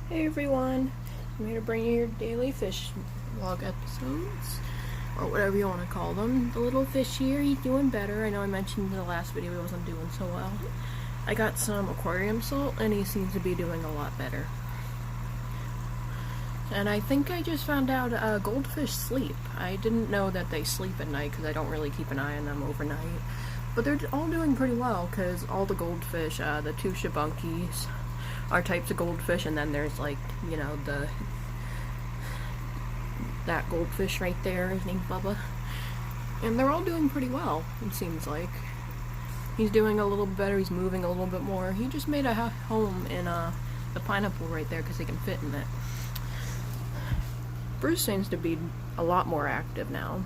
Hey everyone, I'm here to bring you your daily fish vlog episodes, or whatever you want to call them. The little fish here, he's doing better. I know I mentioned in the last video he wasn't doing so well. I got some aquarium salt and he seems to be doing a lot better. And I think I just found out goldfish sleep. I didn't know that they sleep at night because I don't really keep an eye on them overnight. But they're all doing pretty well because all the goldfish, the two shabunkis, are types of goldfish, and then there's like, you know, that goldfish right there, his name's Bubba. And they're all doing pretty well, it seems like. He's doing a little better, he's moving a little bit more. He just made a home in the pineapple right there because he can fit in it. Bruce seems to be a lot more active now.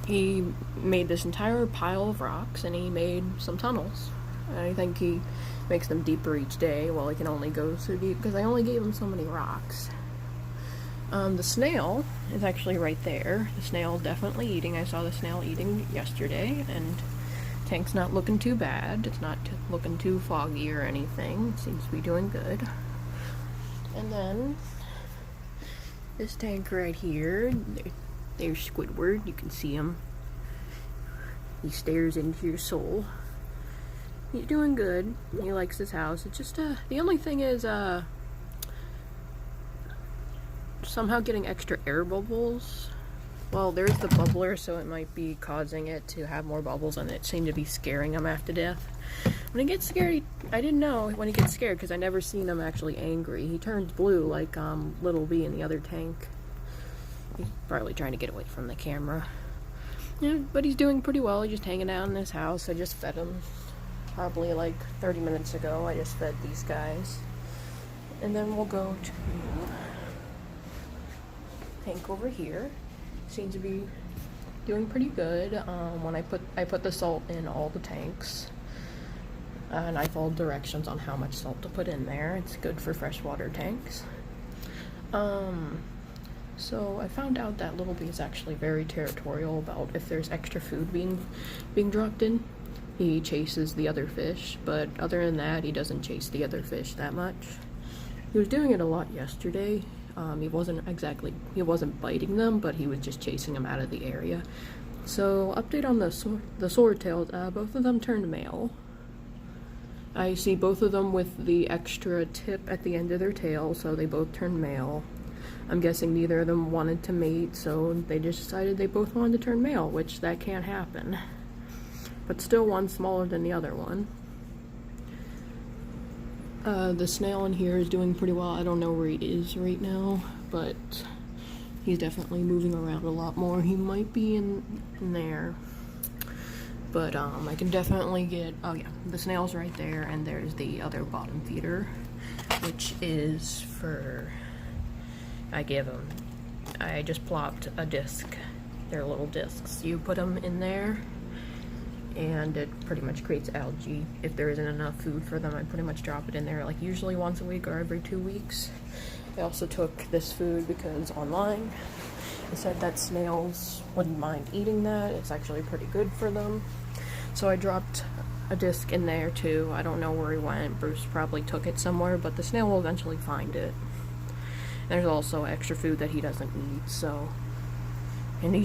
He made this entire pile of rocks and he made some tunnels. I think he makes them deeper each day. Well, he can only go so deep because I only gave him so many rocks. The snail is actually right there. The snail definitely eating. I saw the snail eating yesterday, and tank's not looking too bad. It's not looking too foggy or anything. It seems to be doing good. And then this tank right here, there's Squidward. You can see him. He stares into your soul. He's doing good. He likes his house. It's just, the only thing is, somehow getting extra air bubbles. Well, there's the bubbler, so it might be causing it to have more bubbles, and it seemed to be scaring him half to death. When he gets scared, I didn't know when he gets scared, because I never seen him actually angry. He turns blue like, Little B in the other tank. He's probably trying to get away from the camera. Yeah, but he's doing pretty well. He's just hanging out in his house. I just fed him. Probably like 30 minutes ago, I just fed these guys. And then we'll go to tank over here. Seems to be doing pretty good. When I put the salt in all the tanks, and I followed directions on how much salt to put in there. It's good for freshwater tanks. So I found out that Little B is actually very territorial about if there's extra food being dropped in. He chases the other fish, but other than that, he doesn't chase the other fish that much. He was doing it a lot yesterday. He wasn't biting them, but he was just chasing them out of the area. So, update on the swordtails, both of them turned male. I see both of them with the extra tip at the end of their tail, so they both turned male. I'm guessing neither of them wanted to mate, so they just decided they both wanted to turn male, which that can't happen. But still one smaller than the other one. The snail in here is doing pretty well. I don't know where he is right now, but he's definitely moving around a lot more. He might be in there. But I can definitely get, oh yeah, the snail's right there, and there's the other bottom feeder, which is for, I just plopped a disc. They're little discs. You put them in there, and it pretty much creates algae. If there isn't enough food for them, I pretty much drop it in there, like usually once a week or every 2 weeks. I also took this food because online it said that snails wouldn't mind eating that. It's actually pretty good for them. So I dropped a disc in there too. I don't know where he went. Bruce probably took it somewhere, but the snail will eventually find it. There's also extra food that he doesn't eat, so. And he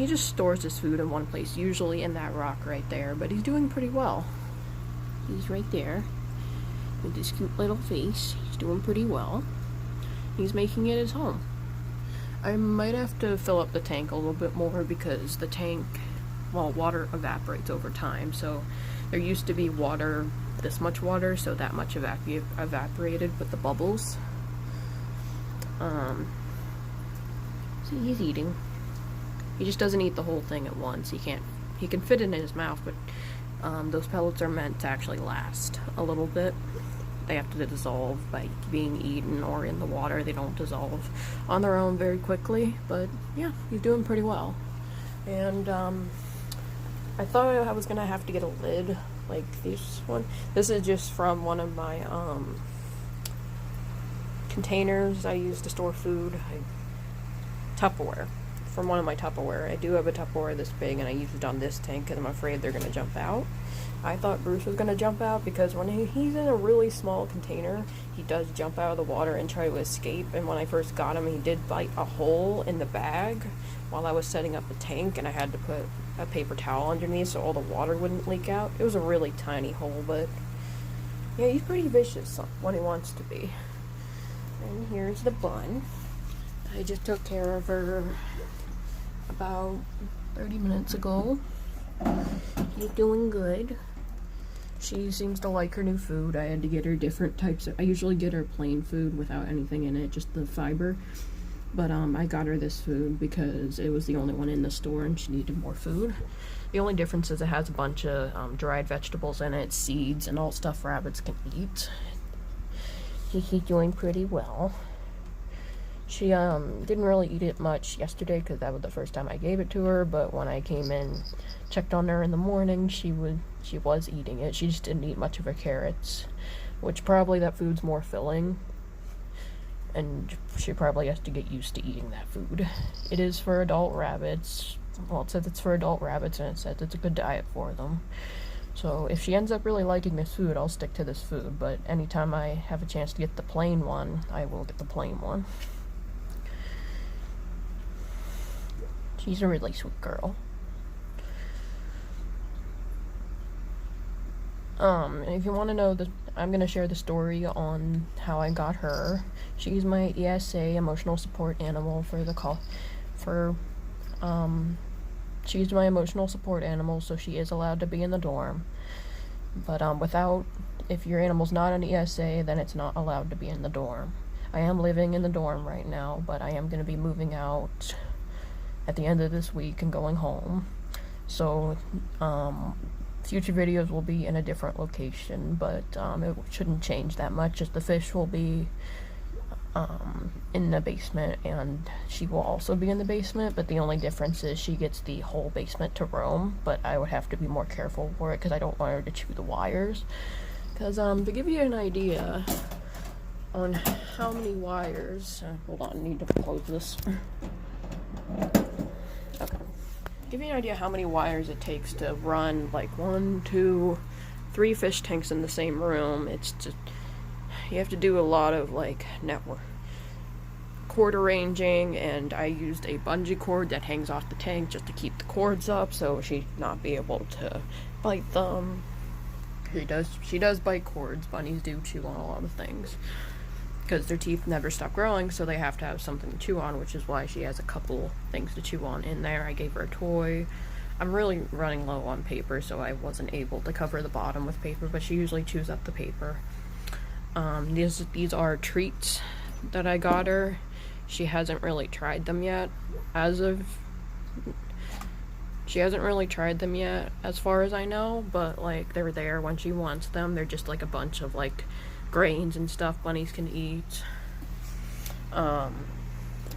just stores his food in one place, usually in that rock right there, but he's doing pretty well. He's right there with his cute little face. He's doing pretty well. He's making it his home. I might have to fill up the tank a little bit more because the tank, well, water evaporates over time, so there used to be water, this much water, so that much evaporated with the bubbles. See, he's eating. He just doesn't eat the whole thing at once. He can fit it in his mouth, but those pellets are meant to actually last a little bit. They have to dissolve by being eaten or in the water. They don't dissolve on their own very quickly, but yeah, he's doing pretty well. And I thought I was gonna have to get a lid like this one. This is just from one of my containers I use to store food. Tupperware. from one of my Tupperware. I do have a Tupperware this big, and I use it on this tank because I'm afraid they're going to jump out. I thought Bruce was going to jump out because when he's in a really small container, he does jump out of the water and try to escape. And when I first got him, he did bite a hole in the bag while I was setting up the tank, and I had to put a paper towel underneath so all the water wouldn't leak out. It was a really tiny hole, but yeah, he's pretty vicious when he wants to be. And here's the bun. I just took care of her about 30 minutes ago. She's doing good. She seems to like her new food. I had to get her different types of, I usually get her plain food without anything in it, just the fiber. But I got her this food because it was the only one in the store and she needed more food. The only difference is it has a bunch of dried vegetables in it, seeds, and all stuff rabbits can eat. She's doing pretty well. She didn't really eat it much yesterday because that was the first time I gave it to her, but when I came in, checked on her in the morning, she was eating it. She just didn't eat much of her carrots, which probably that food's more filling, and she probably has to get used to eating that food. It is for adult rabbits. Well, it says it's for adult rabbits, and it says it's a good diet for them. So if she ends up really liking this food, I'll stick to this food, but anytime I have a chance to get the plain one, I will get the plain one. She's a really sweet girl. And if you want to know, I'm going to share the story on how I got her. She's my ESA, emotional support animal she's my emotional support animal, so she is allowed to be in the dorm. But if your animal's not an ESA, then it's not allowed to be in the dorm. I am living in the dorm right now, but I am going to be moving out at the end of this week and going home. So, future videos will be in a different location, but it shouldn't change that much. Just the fish will be in the basement, and she will also be in the basement, but the only difference is she gets the whole basement to roam, but I would have to be more careful for it because I don't want her to chew the wires. Because to give you an idea on how many wires, hold on, I need to close this. Okay. Give you an idea how many wires it takes to run like 1, 2, 3 fish tanks in the same room. It's just, you have to do a lot of like network cord arranging, and I used a bungee cord that hangs off the tank just to keep the cords up so she'd not be able to bite them. She does bite cords. Bunnies do chew on a lot of things because their teeth never stop growing, so they have to have something to chew on, which is why she has a couple things to chew on in there. I gave her a toy. I'm really running low on paper, so I wasn't able to cover the bottom with paper, but she usually chews up the paper. These are treats that I got her. She hasn't really tried them yet. She hasn't really tried them yet, as far as I know, but like they're there when she wants them. They're just like a bunch of like grains and stuff bunnies can eat. I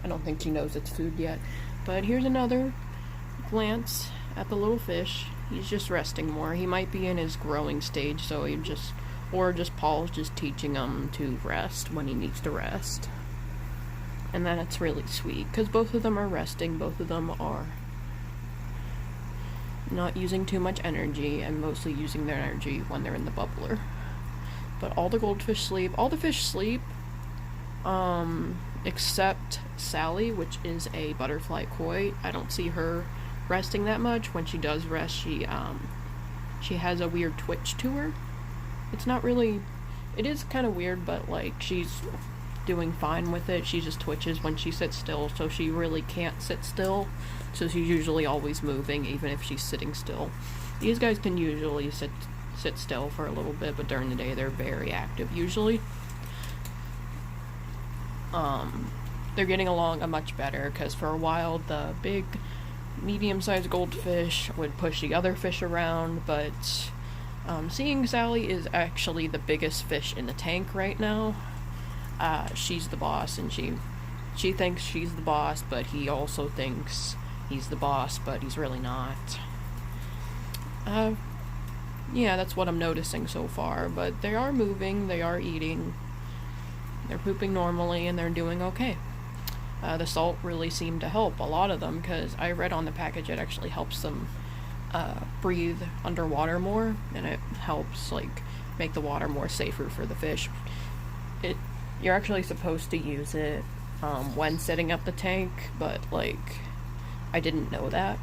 don't think she knows it's food yet. But here's another glance at the little fish. He's just resting more. He might be in his growing stage, so Paul's just teaching him to rest when he needs to rest. And that's really sweet, because both of them are resting. Both of them are not using too much energy, and mostly using their energy when they're in the bubbler. But all the goldfish sleep. All the fish sleep, except Sally, which is a butterfly koi. I don't see her resting that much. When she does rest, she has a weird twitch to her. It's not really, it is kind of weird, but like she's doing fine with it. She just twitches when she sits still, so she really can't sit still. So she's usually always moving, even if she's sitting still. These guys can usually sit still for a little bit, but during the day they're very active usually. They're getting along much better, because for a while the big medium-sized goldfish would push the other fish around, but seeing Sally is actually the biggest fish in the tank right now. She's the boss, and she thinks she's the boss, but he also thinks he's the boss, but he's really not. Yeah, that's what I'm noticing so far, but they are moving, they are eating, they're pooping normally, and they're doing okay. the salt really seemed to help a lot of them, because I read on the package it actually helps them breathe underwater more, and it helps like make the water more safer for the fish. You're actually supposed to use it when setting up the tank, but like I didn't know that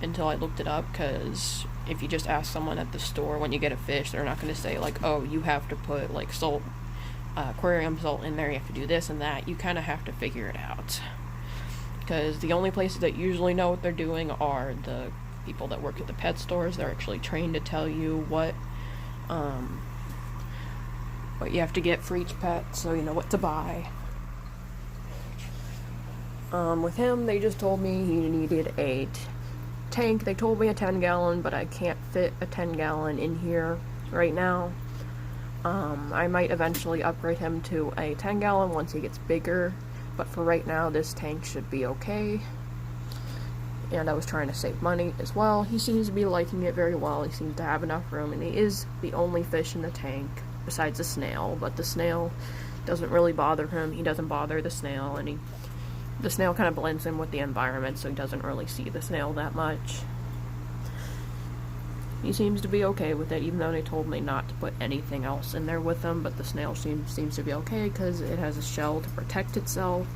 until I looked it up, because if you just ask someone at the store when you get a fish, they're not going to say like, oh, you have to put like salt, aquarium salt in there, you have to do this and that. You kind of have to figure it out, because the only places that usually know what they're doing are the people that work at the pet stores. They're actually trained to tell you what you have to get for each pet, so you know what to buy. With him, they just told me he needed a tank. They told me a 10-gallon, but I can't fit a 10-gallon in here right now. I might eventually upgrade him to a 10-gallon once he gets bigger, but for right now, this tank should be okay. And I was trying to save money as well. He seems to be liking it very well. He seems to have enough room, and he is the only fish in the tank besides the snail, but the snail doesn't really bother him. He doesn't bother the snail, and the snail kind of blends in with the environment, so he doesn't really see the snail that much. He seems to be okay with it, even though they told me not to put anything else in there with him, but the snail seems to be okay because it has a shell to protect itself,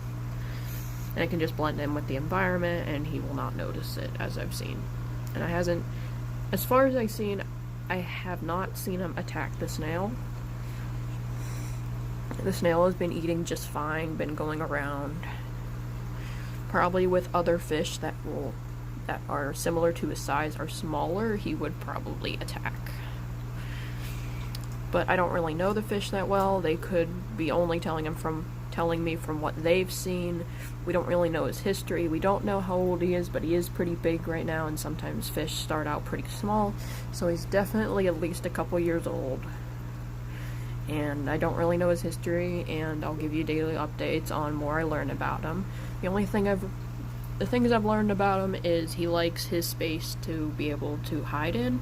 and it can just blend in with the environment, and he will not notice it, as I've seen. And as far as I've seen, I have not seen him attack the snail. The snail has been eating just fine, been going around. Probably with other fish that are similar to his size or smaller, he would probably attack. But I don't really know the fish that well. They could be only telling me from what they've seen. We don't really know his history. We don't know how old he is, but he is pretty big right now, and sometimes fish start out pretty small, so he's definitely at least a couple years old. And I don't really know his history, and I'll give you daily updates on more I learn about him. The things I've learned about him is he likes his space to be able to hide in.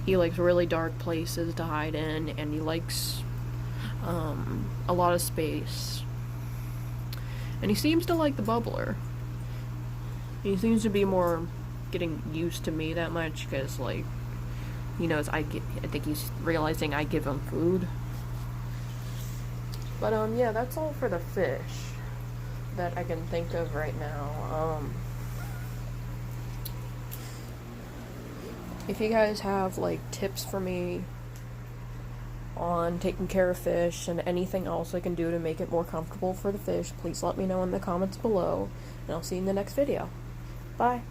He likes really dark places to hide in, and he likes a lot of space. And he seems to like the bubbler. He seems to be more getting used to me that much, because like he knows I think he's realizing I give him food. But yeah, that's all for the fish that I can think of right now. If you guys have like tips for me on taking care of fish and anything else I can do to make it more comfortable for the fish, please let me know in the comments below, and I'll see you in the next video. Bye!